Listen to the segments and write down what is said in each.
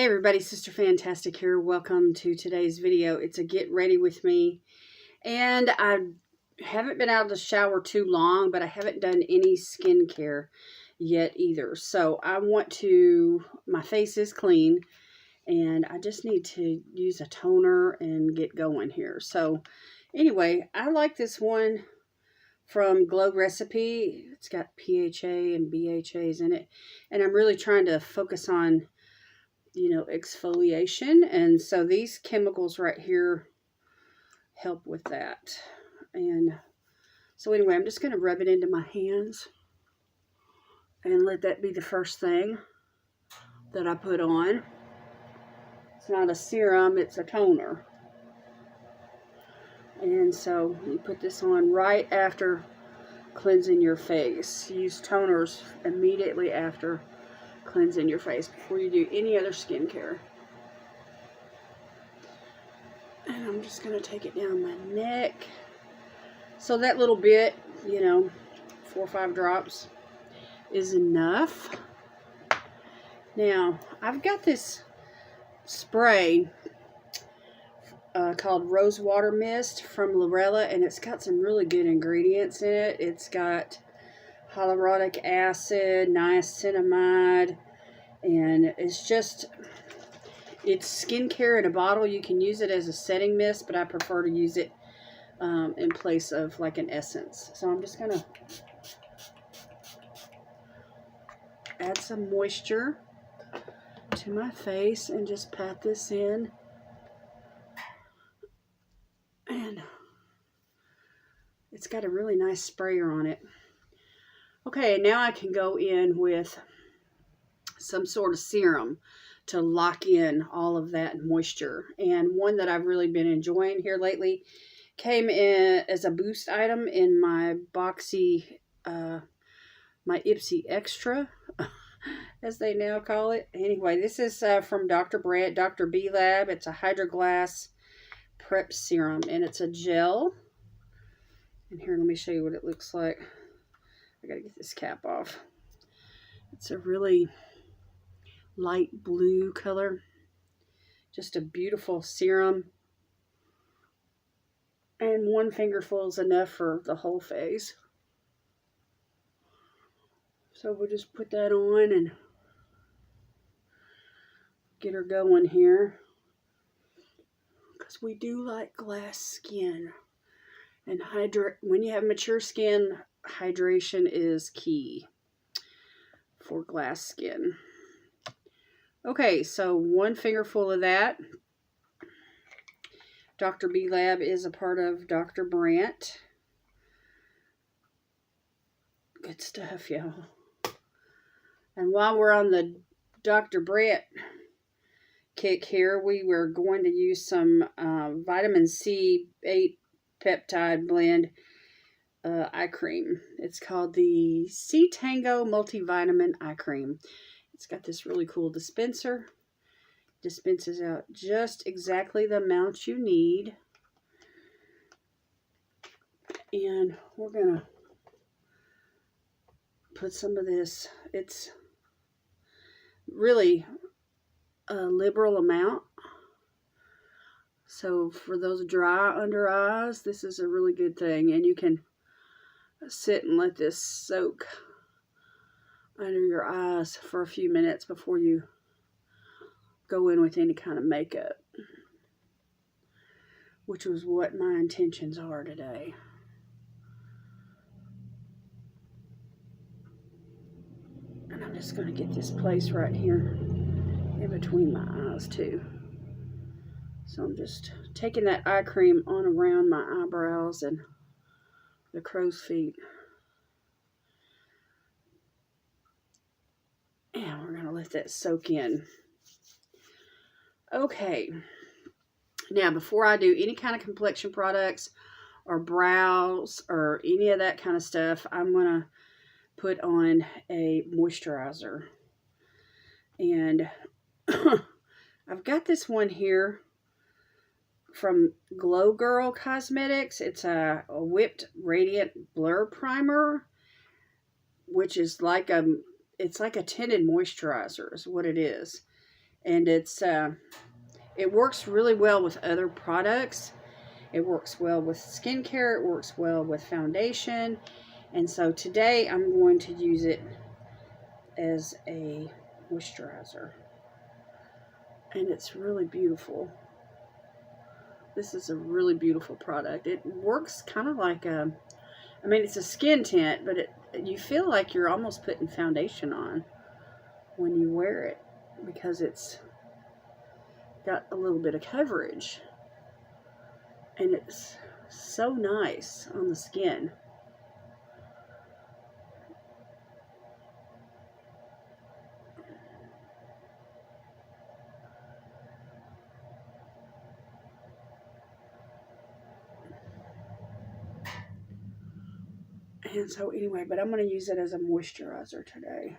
Hey everybody, Sister Fantastic here. Welcome to today's video. It's a get ready with me. And I haven't been out of the shower too long, but I haven't done any skincare yet either. So my face is clean and I just need to use a toner and get going here. So anyway, I like this one from Glow Recipe. It's got PHA and BHAs in it. And I'm really trying to focus on exfoliation, and so these chemicals right here help with that. And so anyway, I'm just going to rub it into my hands and let that be the first thing that I put on. It's not a serum, it's a toner. And so you put this on right after cleansing your face. Use toners immediately after cleansing your face before you do any other skincare. And I'm just going to take it down my neck. So that little bit, 4 or 5 drops is enough. Now, I've got this spray called Rose Water Mist from Lorella, and it's got some really good ingredients in it. It's got hyaluronic acid, niacinamide, and it's skincare in a bottle. You can use it as a setting mist, but I prefer to use it in place of like an essence. So I'm just going to add some moisture to my face and just pat this in. And it's got a really nice sprayer on it. Okay, now I can go in with some sort of serum to lock in all of that moisture. And one that I've really been enjoying here lately came in as a boost item in my Boxy, my Ipsy Extra, as they now call it. Anyway, this is from Dr. B Lab. It's a Hydroglass Prep Serum, and it's a gel. And here, let me show you what it looks like. I gotta get this cap off. It's a really light blue color. Just a beautiful serum. And one fingerful is enough for the whole face. So we'll just put that on and get her going here. Because we do like glass skin. And when you have mature skin, hydration is key for glass skin. Okay, so one fingerful of that. Dr. B Lab is a part of Dr. Brandt. Good stuff, y'all. And while we're on the Dr. Brandt kick here, we were going to use some vitamin C8 peptide blend eye cream. It's called the C Tango Multivitamin Eye Cream. It's got this really cool dispenser. Dispenses out just exactly the amount you need. And we're going to put some of this. It's really a liberal amount. So for those dry under eyes, this is a really good thing. And you can sit and let this soak under your eyes for a few minutes before you go in with any kind of makeup, which was what my intentions are today. And I'm just going to get this place right here in between my eyes too. So I'm just taking that eye cream on around my eyebrows and the crow's feet. And we're going to let that soak in. Okay. Now, before I do any kind of complexion products or brows or any of that kind of stuff, I'm going to put on a moisturizer. And I've got this one here from Kokie Cosmetics. It's a whipped radiant blur primer, which is like it's like a tinted moisturizer is what it is. And it works really well with other products. It works well with skincare. It works well with foundation. And so today I'm going to use it as a moisturizer. And it's really beautiful. This is a really beautiful product. It works kind of like a, I mean, it's a skin tint, but you feel like you're almost putting foundation on when you wear it, because it's got a little bit of coverage. And it's so nice on the skin. And so anyway, but I'm going to use it as a moisturizer today.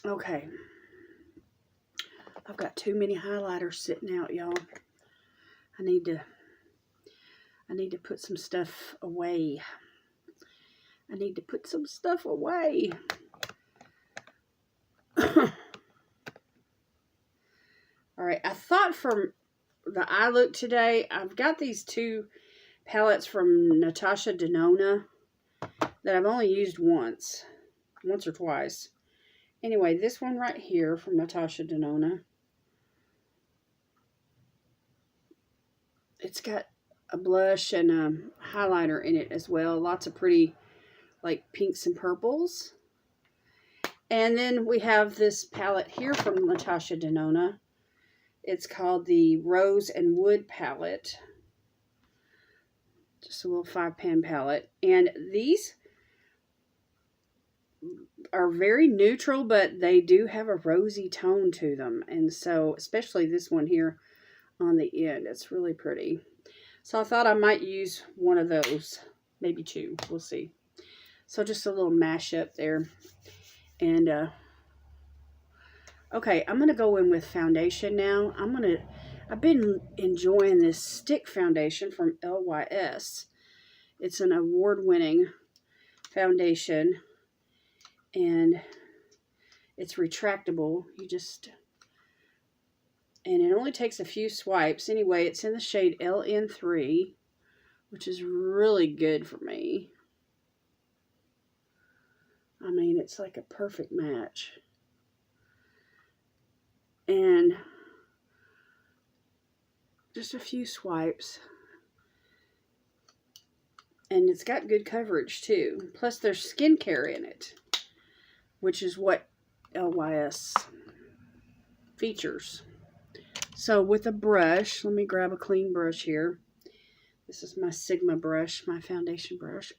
Okay. I've got too many highlighters sitting out, y'all. I need to put some stuff away. I need to put some stuff away. All right, I thought for the eye look today, I've got these two palettes from Natasha Denona that I've only used once or twice. Anyway, this one right here from Natasha Denona, it's got a blush and a highlighter in it as well. Lots of pretty, like, pinks and purples. And then we have this palette here from Natasha Denona. It's called the Rose and Wood palette. Just a little 5-pan palette. And these are very neutral, but they do have a rosy tone to them. And so, especially this one here on the end, it's really pretty. So I thought I might use one of those. Maybe two. We'll see. So just a little mashup there. And, okay, I'm going to go in with foundation now. I've been enjoying this stick foundation from LYS. It's an award-winning foundation, and it's retractable. And it only takes a few swipes. Anyway, it's in the shade LN3, which is really good for me. I mean, it's like a perfect match. And just a few swipes. And it's got good coverage too. Plus there's skincare in it, which is what LYS features. So with a brush, let me grab a clean brush here. This is my Sigma brush, my foundation brush.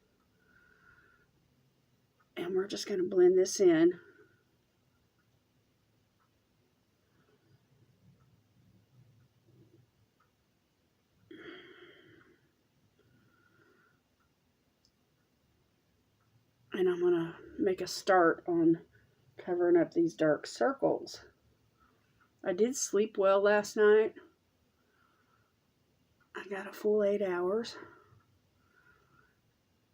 And we're just going to blend this in. And I'm going to make a start on covering up these dark circles. I did sleep well last night. I got a full 8 hours.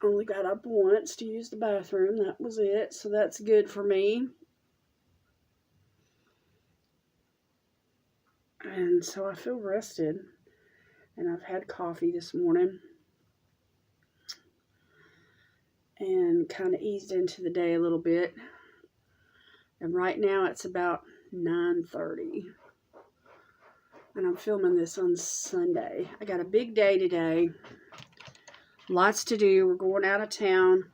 Only got up once to use the bathroom. That was it. So that's good for me. And so I feel rested. And I've had coffee this morning. And kind of eased into the day a little bit. And right now it's about 9:30. And I'm filming this on Sunday. I got a big day today. Lots to do. We're going out of town.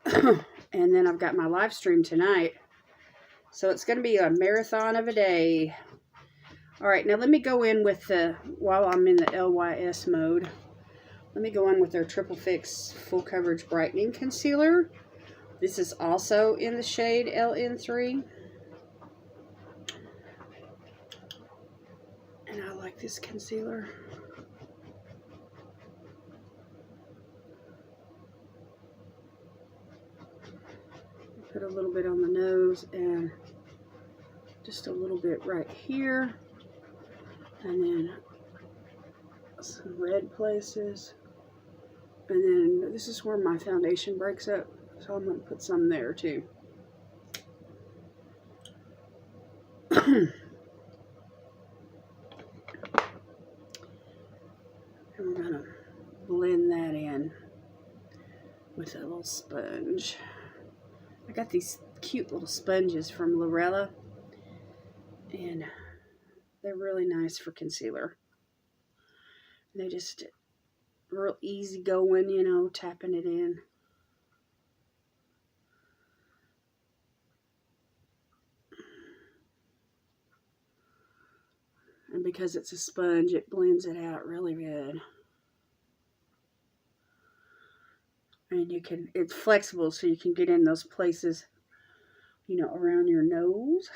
And then I've got my live stream tonight. So it's going to be a marathon of a day. Alright, now let me go in with while I'm in the LYS mode, let me go in with their Triple Fix Full Coverage Brightening Concealer. This is also in the shade LN3. And I like this concealer. Put a little bit on the nose and just a little bit right here. And then some red places. And then this is where my foundation breaks up, so I'm going to put some there too. And we're going to blend that in with a little sponge. I got these cute little sponges from Lorella, and they're really nice for concealer. They just real easy going, you know, tapping it in. And because it's a sponge, it blends it out really good. And you can, it's flexible, so you can get in those places, you know, around your nose.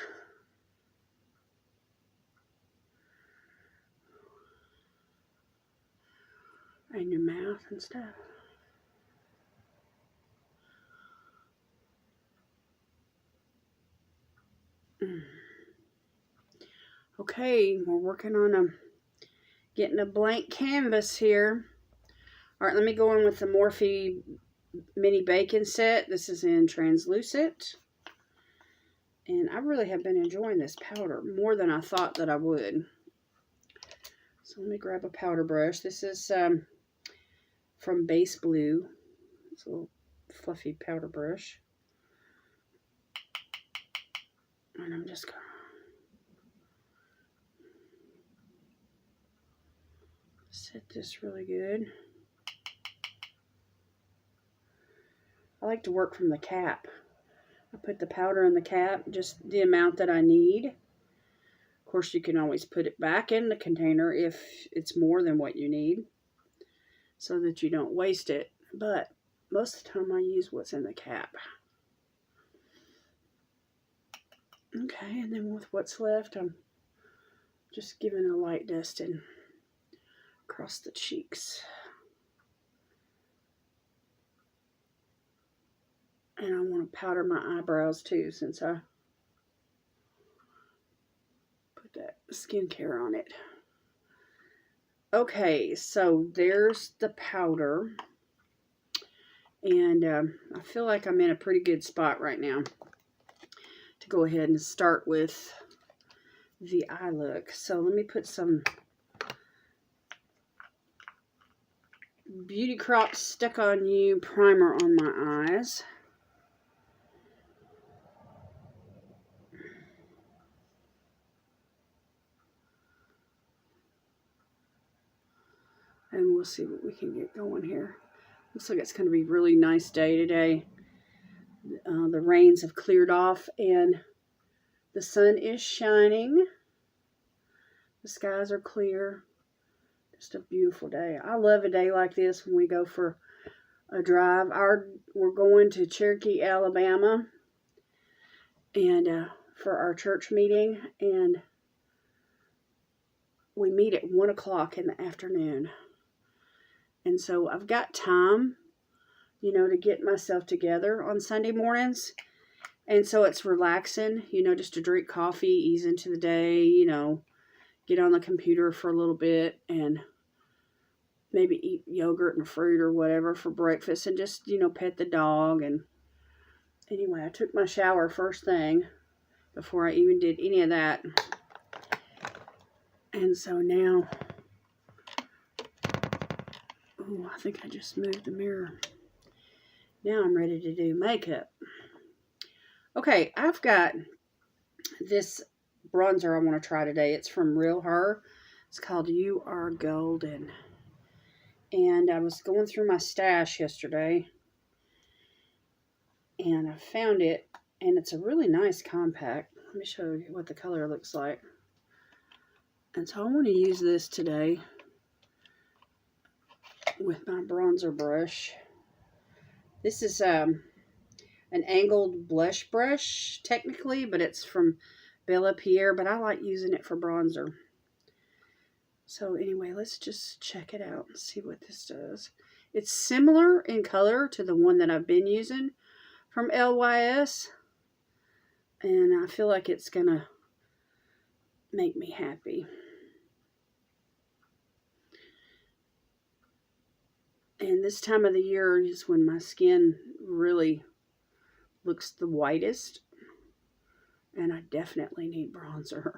And your mouth and stuff. Okay, we're working on getting a blank canvas here. All right, let me go in with the Morphe Mini Bacon set. This is in translucent. And I really have been enjoying this powder more than I thought that I would. So let me grab a powder brush. This is from Base Blue. It's a little fluffy powder brush. And I'm just going to set this really good. I like to work from the cap. I put the powder in the cap, just the amount that I need. Of course, you can always put it back in the container if it's more than what you need, so that you don't waste it. But most of the time I use what's in the cap. Okay, and then with what's left, I'm just giving a light dusting across the cheeks. And I want to powder my eyebrows too, since I put that skincare on it. Okay, so there's the powder. And I feel like I'm in a pretty good spot right now to go ahead and start with the eye look. So let me put some Beauty Crop Stuck On You primer on my eyes. And we'll see what we can get going here. Looks like it's going to be a really nice day today. The rains have cleared off and the sun is shining. The skies are clear. Just a beautiful day. I love a day like this when we go for a drive. We're going to Cherokee, Alabama, and for our church meeting, and we meet at 1 o'clock in the afternoon. And so I've got time, you know, to get myself together on Sunday mornings. And so it's relaxing, you know, just to drink coffee, ease into the day, you know, get on the computer for a little bit and maybe eat yogurt and fruit or whatever for breakfast and just, you know, pet the dog. And anyway, I took my shower first thing before I even did any of that. And so now, oh, I think I just moved the mirror. Now I'm ready to do makeup. Okay, I've got this bronzer I want to try today. It's from Real Her. It's called You Are Golden. And I was going through my stash yesterday, and I found it, and it's a really nice compact. Let me show you what the color looks like. And so I want to use this today with my bronzer brush. This is an angled blush brush, technically, but it's from Bella Pierre, but I like using it for bronzer. So anyway, let's just check it out and see what this does. It's similar in color to the one that I've been using from LYS, and I feel like it's gonna make me happy. And this time of the year is when my skin really looks the whitest. And I definitely need bronzer.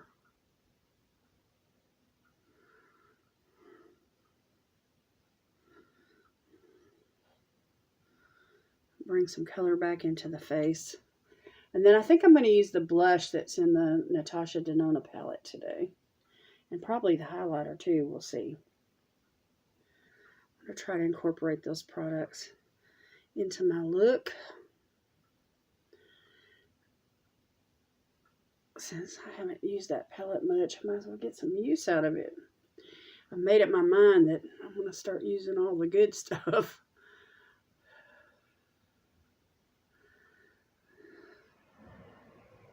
Bring some color back into the face. And then I think I'm going to use the blush that's in the Natasha Denona palette today. And probably the highlighter too, we'll see. I'm going to try to incorporate those products into my look. Since I haven't used that palette much, I might as well get some use out of it. I've made up my mind that I'm going to start using all the good stuff.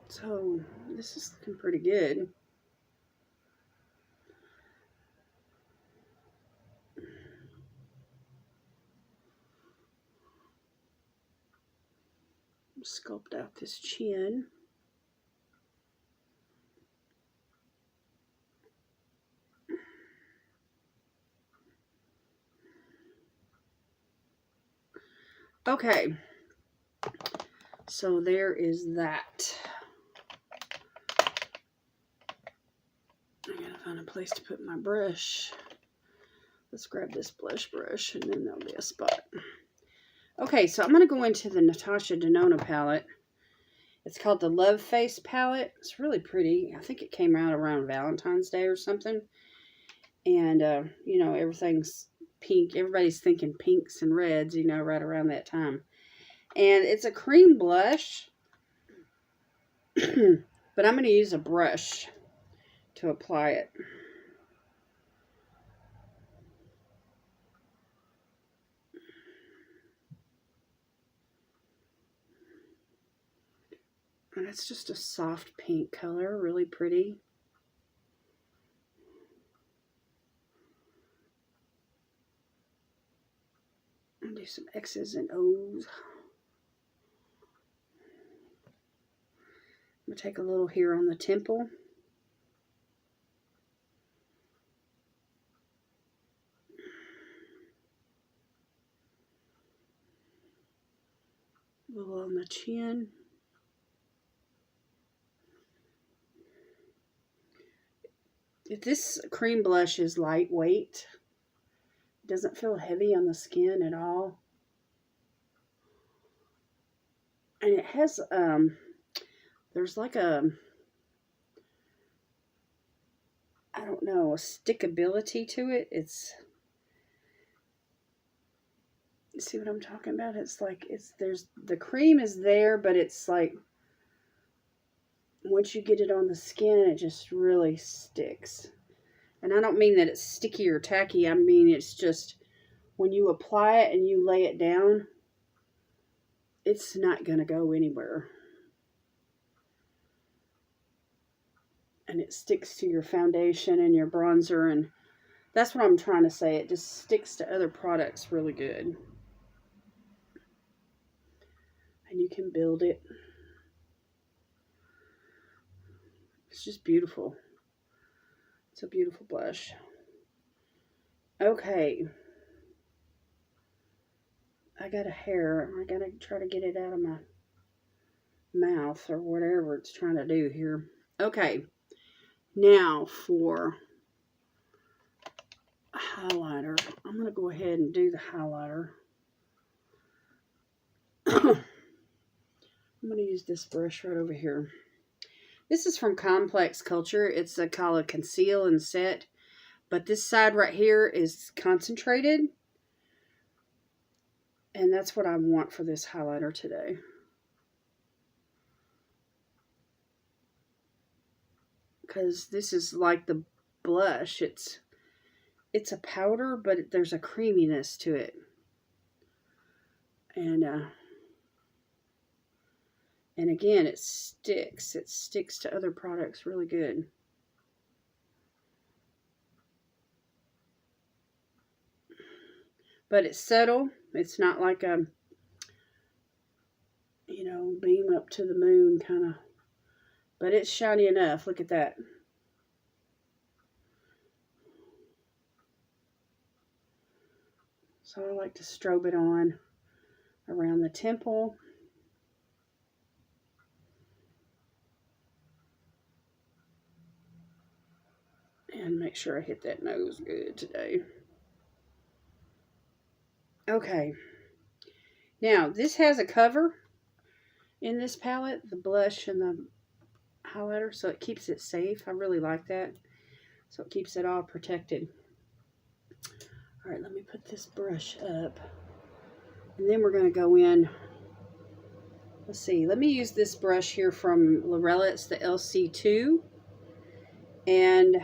So this is looking pretty good. Sculpt out this chin. Okay, so there is that. I gotta find a place to put my brush. Let's grab this blush brush and then there'll be a spot. Okay, so I'm gonna go into the Natasha Denona palette. It's called the Love Face palette. It's really pretty. I think it came out around Valentine's Day or something. And, you know, everything's pink. Everybody's thinking pinks and reds, you know, right around that time. And it's a cream blush. But I'm going to use a brush to apply it. And it's just a soft pink color, really pretty. I'll do some X's and O's. I'm going to take a little here on the temple. A little on the chin. This cream blush is lightweight. It doesn't feel heavy on the skin at all. And it has, there's like a, I don't know, a stickability to it. See what I'm talking about? It's like, the cream is there, but it's like, once you get it on the skin, it just really sticks. And I don't mean that it's sticky or tacky. I mean, it's just, when you apply it and you lay it down, it's not going to go anywhere. And it sticks to your foundation and your bronzer, and that's what I'm trying to say. It just sticks to other products really good. And you can build it. It's just beautiful. It's a beautiful blush. Okay. I got a hair. I gotta try to get it out of my mouth or whatever it's trying to do here. Okay. Now for highlighter. I'm going to go ahead and do the highlighter. I'm going to use this brush right over here. This is from Complex Culture. It's called a Conceal and Set. But this side right here is concentrated. And that's what I want for this highlighter today. Because this is like the blush. It's a powder, but there's a creaminess to it. And again, it sticks. It sticks to other products really good. But it's subtle. It's not like a, you know, beam up to the moon kind of. But it's shiny enough. Look at that. So I like to strobe it on around the temple. And make sure I hit that nose good today. Okay. Now, this has a cover in this palette, the blush and the highlighter, so it keeps it safe. I really like that. So it keeps it all protected. All right, let me put this brush up. And then we're going to go in. Let's see. Let me use this brush here from Lorella. It's the LC2. And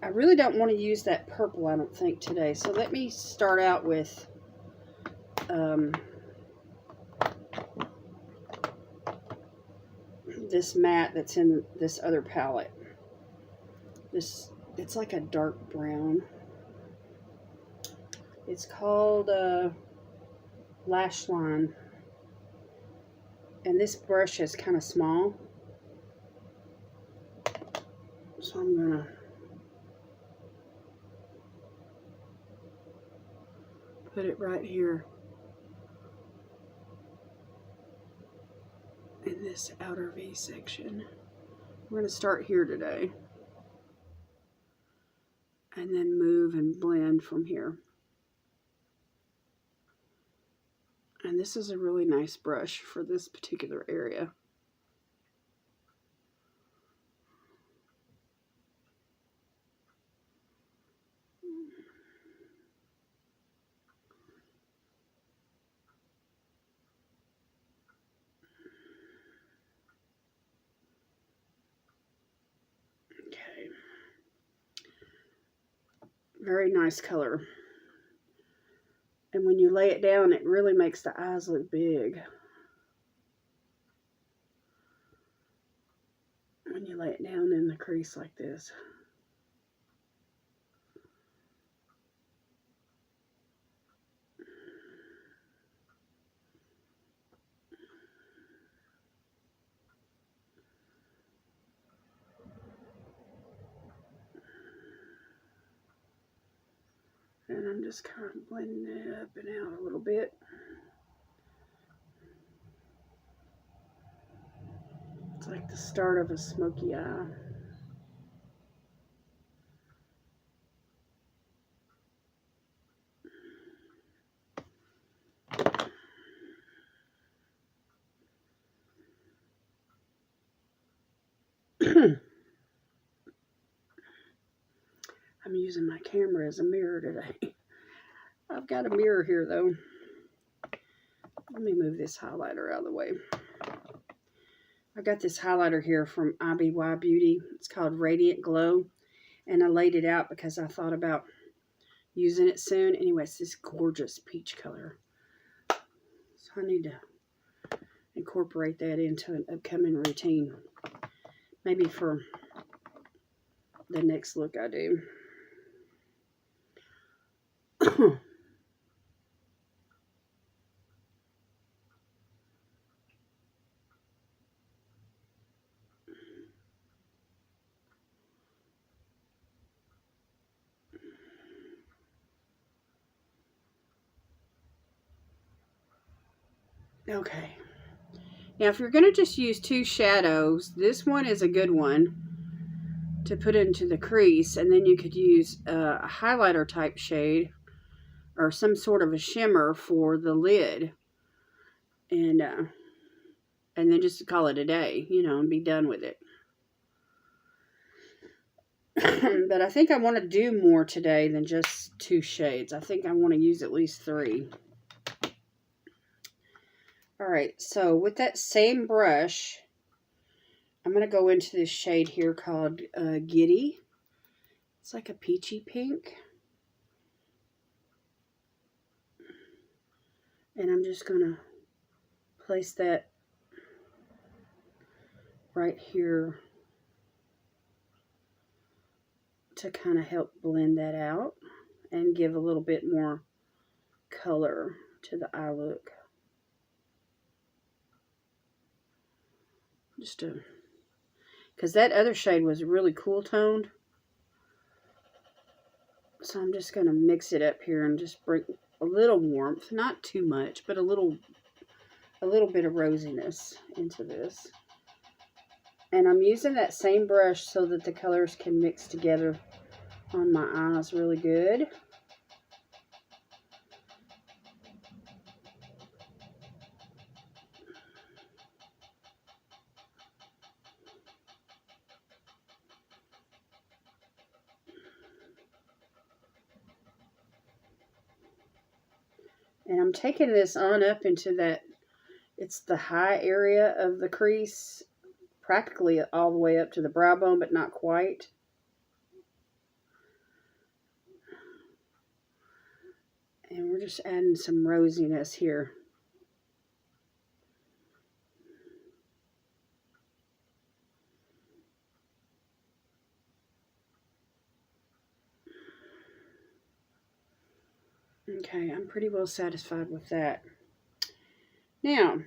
I really don't want to use that purple, I don't think, today. So let me start out with this matte that's in this other palette. It's like a dark brown. It's called Lash Line. And this brush is kind of small. So I'm going to put it right here in this outer V section. We're going to start here today. And then move and blend from here. And this is a really nice brush for this particular area. Okay. Very nice color. And when you lay it down, it really makes the eyes look big. When you lay it down in the crease like this. And I'm just kind of blending it up and out a little bit. It's like the start of a smoky eye. I'm using my camera as a mirror today. I've got a mirror here though. Let me move this highlighter out of the way. I got this highlighter here from IBY Beauty. It's called Radiant Glow. And I laid it out because I thought about using it soon. Anyway, it's this gorgeous peach color. So I need to incorporate that into an upcoming routine. Maybe for the next look I do. Okay. Now, if you're going to just use two shadows, this one is a good one to put into the crease. And then you could use a highlighter type shade or some sort of a shimmer for the lid. And then just call it a day, you know, and be done with it. But I think I want to do more today than just two shades. I think I want to use at least 3. Alright, so with that same brush, I'm going to go into this shade here called Giddy. It's like a peachy pink. And I'm just going to place that right here to kind of help blend that out and give a little bit more color to the eye look. Just because that other shade was really cool toned. So I'm just going to mix it up here and just bring a little warmth, not too much, but a little bit of rosiness into this. And I'm using that same brush so that the colors can mix together on my eyes really good. And I'm taking this on up into that, it's the high area of the crease, practically all the way up to the brow bone, but not quite. And we're just adding some rosiness here. Okay, I'm pretty well satisfied with that. Now,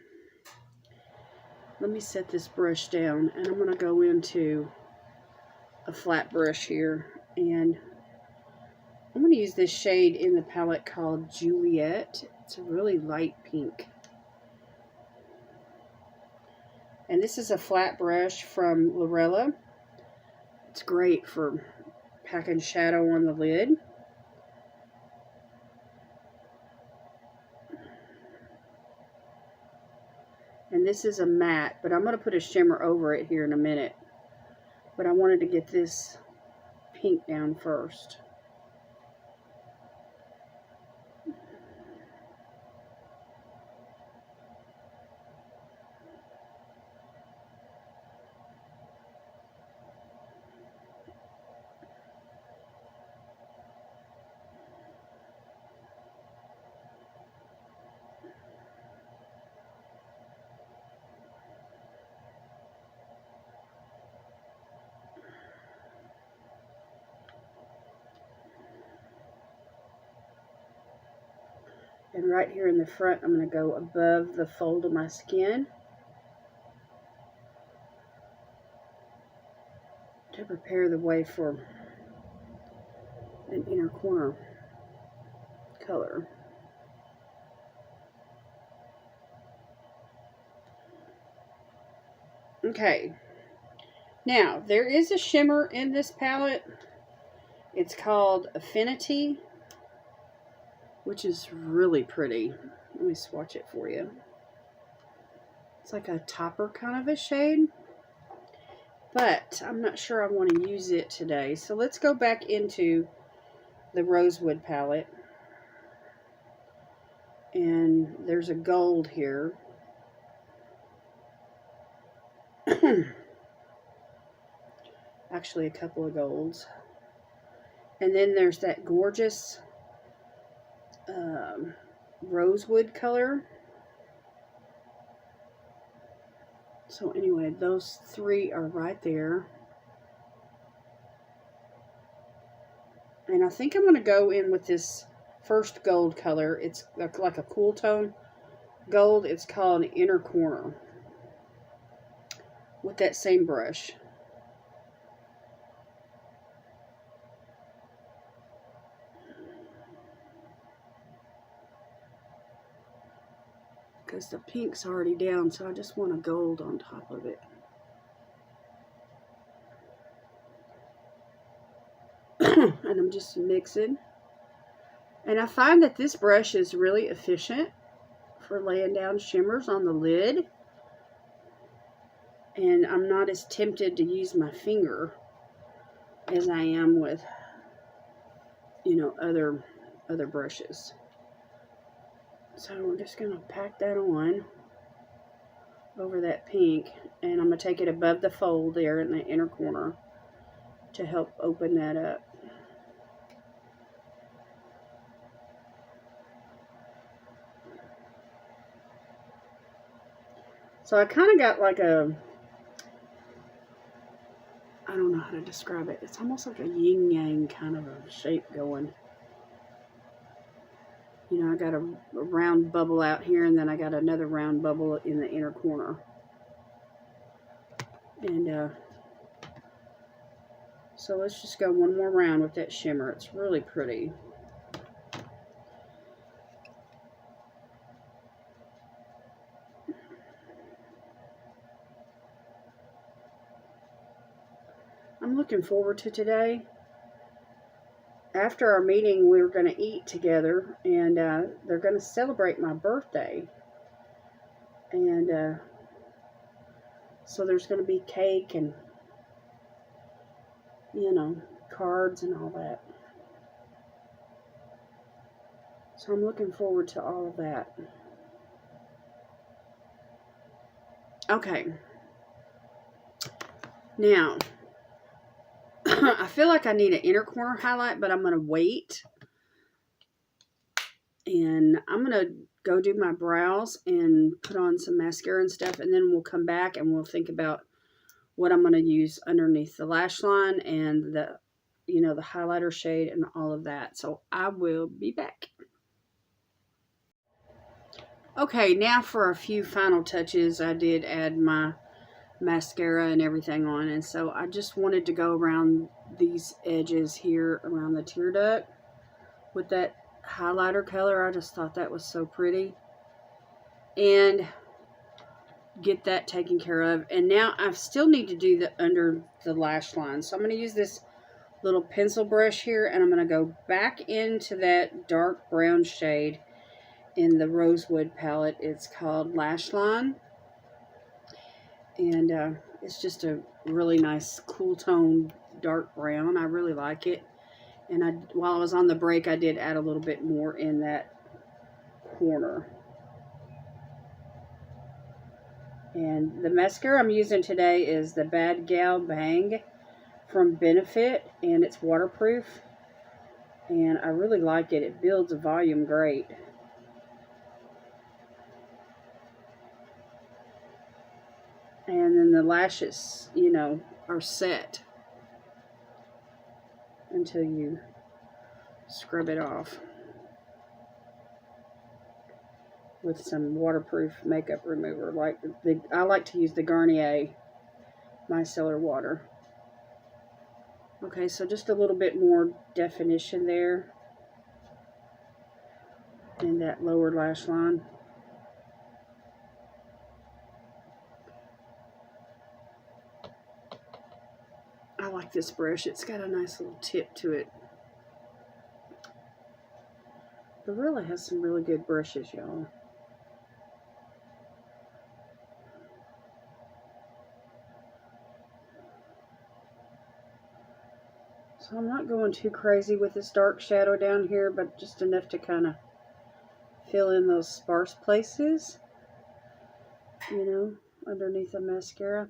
let me set this brush down, and I'm going to go into a flat brush here, and I'm going to use this shade in the palette called Juliet. It's a really light pink. And this is a flat brush from Lorella. It's great for packing shadow on the lid. And this is a matte, but I'm going to put a shimmer over it here in a minute. But I wanted to get this pink down first. And right here in the front, I'm going to go above the fold of my skin to prepare the way for an inner corner color. Okay, now there is a shimmer in this palette. It's called Affinity, which is really pretty. Let me swatch it for you. It's like a topper kind of a shade, but I'm not sure I want to use it today. So let's go back into the Rosewood palette. And there's a gold here. Actually, a couple of golds. And then there's that gorgeous rosewood color. So anyway, those three are right there. And I think I'm going to go in with this first gold color. It's like a cool tone gold. It's called Inner Corner, with that same brush. Because the pink's already down, so I just want a gold on top of it. And I'm just mixing. And I find that this brush is really efficient for laying down shimmers on the lid. And I'm not as tempted to use my finger as I am with, you know, other brushes. So I'm just going to pack that on over that pink, and I'm going to take it above the fold there in the inner corner to help open that up. So I kind of got like a, I don't know how to describe it. It's almost like a yin-yang kind of a shape going. You know, I got a round bubble out here, and then I got another round bubble in the inner corner. And So let's just go one more round with that shimmer. It's really pretty. I'm looking forward to today. After our meeting, we were going to eat together, and they're going to celebrate my birthday. And so there's going to be cake and, you know, cards and all that. So I'm looking forward to all of that. Okay. Now, I feel like I need an inner corner highlight, but I'm going to wait. And I'm going to go do my brows and put on some mascara and stuff. And then we'll come back and we'll think about what I'm going to use underneath the lash line and the, you know, the highlighter shade and all of that. So I will be back. Okay, now for a few final touches. I did add my mascara and everything on, and so I just wanted to go around these edges here around the tear duct with that highlighter color. I just thought that was so pretty, and get that taken care of. And now I still need to do the under the lash line, so I'm going to use this little pencil brush here, and I'm going to go back into that dark brown shade in the Rosewood palette. It's called Lash Line. And it's just a really nice cool tone dark brown. I really like it. And while I was on the break, I did add a little bit more in that corner. And the mascara I'm using today is the Bad Gal Bang from Benefit, and it's waterproof. And I really like it. It builds a volume great. And then the lashes, you know, are set until you scrub it off with some waterproof makeup remover. Like I like to use the Garnier Micellar Water. Okay, so just a little bit more definition there in that lower lash line. I like this brush. It's got a nice little tip to it. Gorilla has some really good brushes, y'all. So I'm not going too crazy with this dark shadow down here, but just enough to kind of fill in those sparse places, you know, underneath the mascara.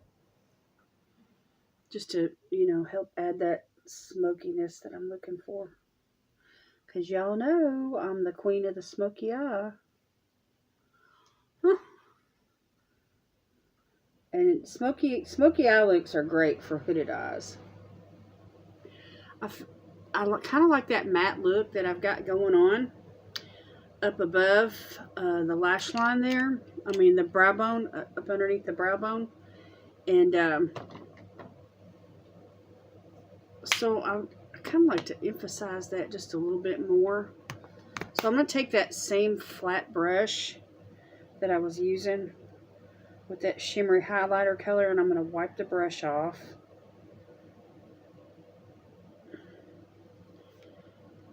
Just to, you know, help add that smokiness that I'm looking for. Because y'all know I'm the queen of the smoky eye. Huh. And smoky eye looks are great for hooded eyes. I kind of like that matte look that I've got going on up above the lash line there. I mean the brow bone, up underneath the brow bone. And so I kind of like to emphasize that just a little bit more. So I'm going to take that same flat brush that I was using with that shimmery highlighter color, and I'm going to wipe the brush off.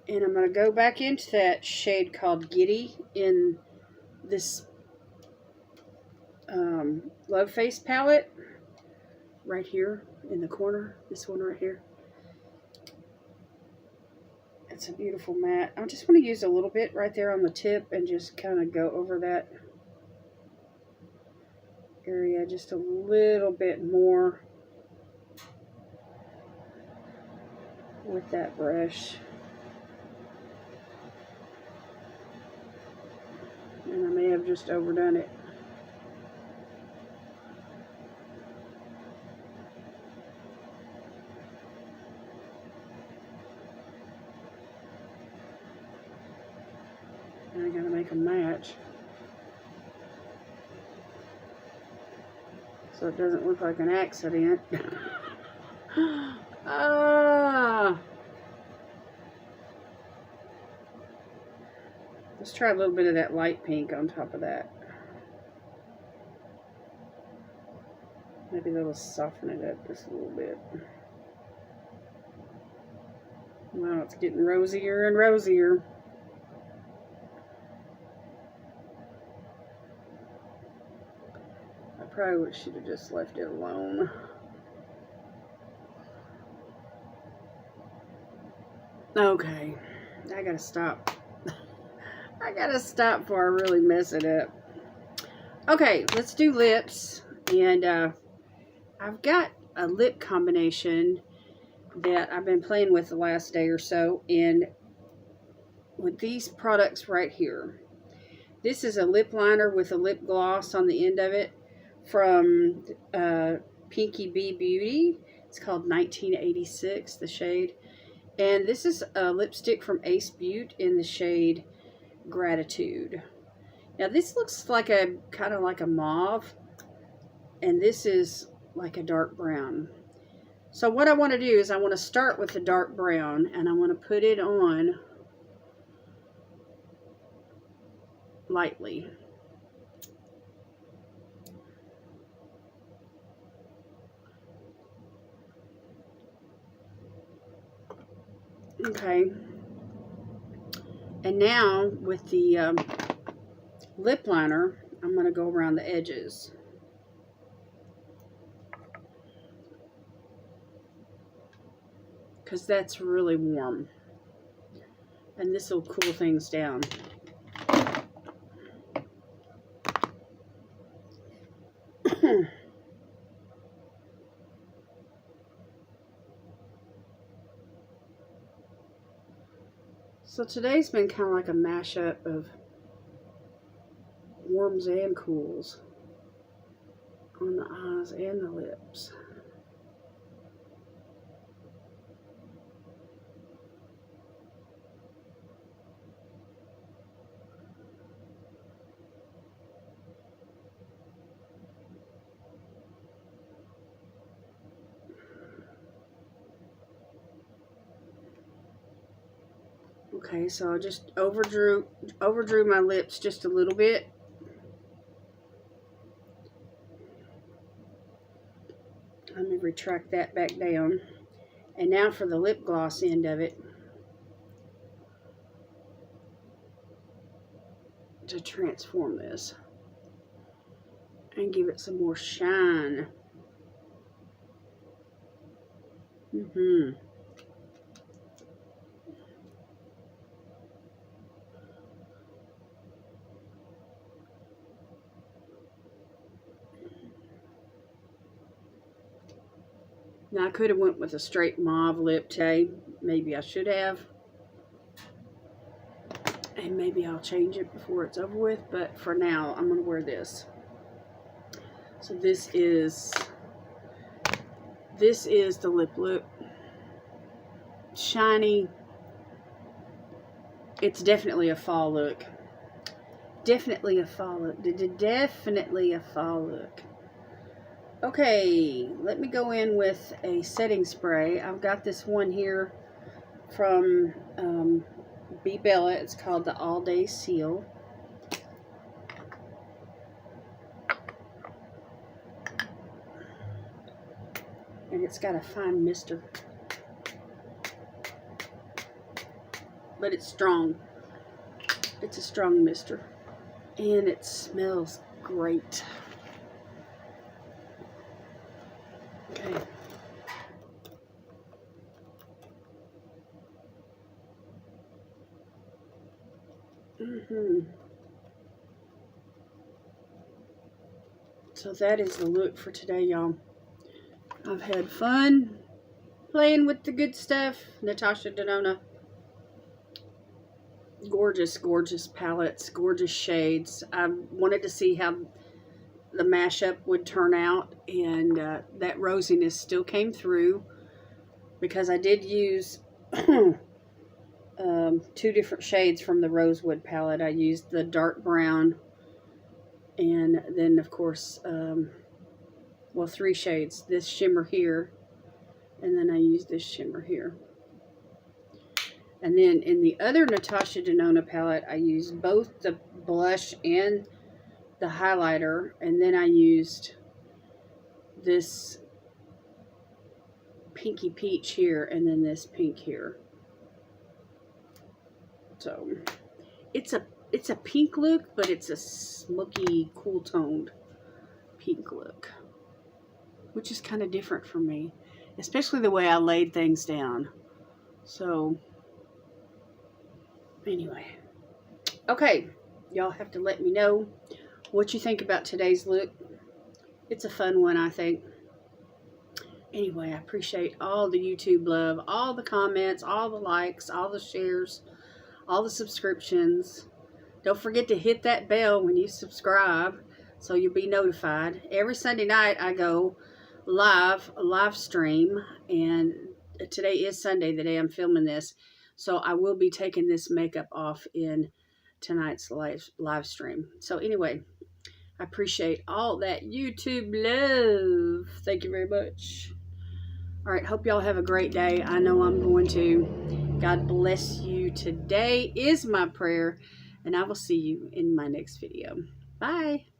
And I'm going to go back into that shade called Giddy in this Love Face palette right here in the corner. This one right here. It's a beautiful matte. I just want to use a little bit right there on the tip and just kind of go over that area just a little bit more with that brush. And I may have just overdone it. And I gotta make them match so it doesn't look like an accident. Let's try a little bit of that light pink on top of that. Maybe that'll soften it up just a little bit. Wow, it's getting rosier and rosier. I probably should have just left it alone. Okay, I gotta stop. I gotta stop before I really mess it up. Okay, let's do lips. And I've got a lip combination that I've been playing with the last day or so, and with these products right here. This is a lip liner with a lip gloss on the end of it from Pinky Bee Beauty. It's called 1986, the shade. And this is a lipstick from Ace Beauty in the shade Gratitude. Now this looks like a kind of like a mauve, and this is like a dark brown. So what I want to do is I want to start with the dark brown, and I want to put it on lightly. Okay. And now with the lip liner, I'm going to go around the edges. Because that's really warm. And this will cool things down. So today's been kind of like a mashup of warms and cools on the eyes and the lips. Okay, so I just overdrew my lips just a little bit. Let me retract that back down. And now for the lip gloss end of it, to transform this and give it some more shine. Now I could have went with a straight mauve lip today. Maybe I should have. And maybe I'll change it before it's over with. But for now, I'm going to wear this. So this is the lip look. Shiny. It's definitely a fall look. Definitely a fall look. Definitely a fall look. Okay, let me go in with a setting spray. I've got this one here from Bee Bella. It's called the All Day Seal. And it's got a fine mister. But it's strong. It's a strong mister. And it smells great. Okay. So that is the look for today, y'all. I've had fun playing with the good stuff. Natasha Denona. Gorgeous, gorgeous palettes, gorgeous shades. I wanted to see how the mashup would turn out, and that rosiness still came through because I did use two different shades from the Rosewood palette. I used the dark brown, and then of course well, three shades. This shimmer here, And then I use this shimmer here. And then in the other Natasha Denona palette, I used both the blush and the highlighter. And then I used this pinky peach here and then this pink here. So it's a pink look, but it's a smoky, cool toned pink look, which is kind of different for me, especially the way I laid things down. So anyway, okay, y'all have to let me know what you think about today's look. It's a fun one, I think. Anyway, I appreciate all the YouTube love, all the comments, all the likes, all the shares, all the subscriptions. Don't forget to hit that bell when you subscribe so you'll be notified. Every Sunday night I go live stream, and today is Sunday, the day I'm filming this. So I will be taking this makeup off in tonight's live stream. So anyway, I appreciate all that YouTube love. Thank you very much. All right, hope y'all have a great day. I know I'm going to. God bless you today is my prayer, and I will see you in my next video. Bye.